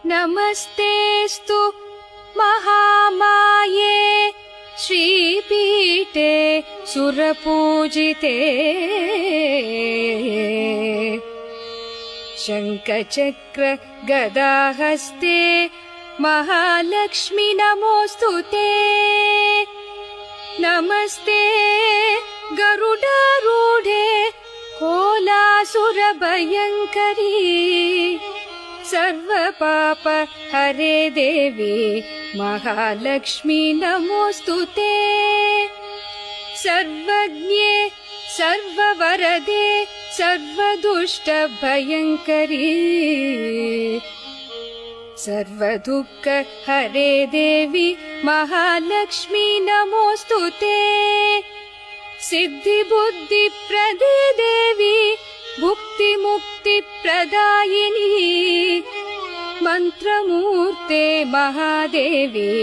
नमस्तेस्तु महामाये श्रीपीठे सुरपूजिते शङ्खचक्र गदाहस्ते महालक्ष्मी नमोऽस्तुते नमस्ते गरुडारूढे कोलासुरभयङ्करी सर्वपाप हरे देवी महालक्ष्मी नमोऽस्तुते सर्वज्ञे सर्ववरदे सर्वदुष्टभयङ्करी सर्वदुःख हरे देवी महालक्ष्मी नमोऽस्तुते सिद्धिबुद्धिप्रदे देवी भुक्तिमुक्तिप्रदायिनी मन्त्रमूर्ते महादेवी।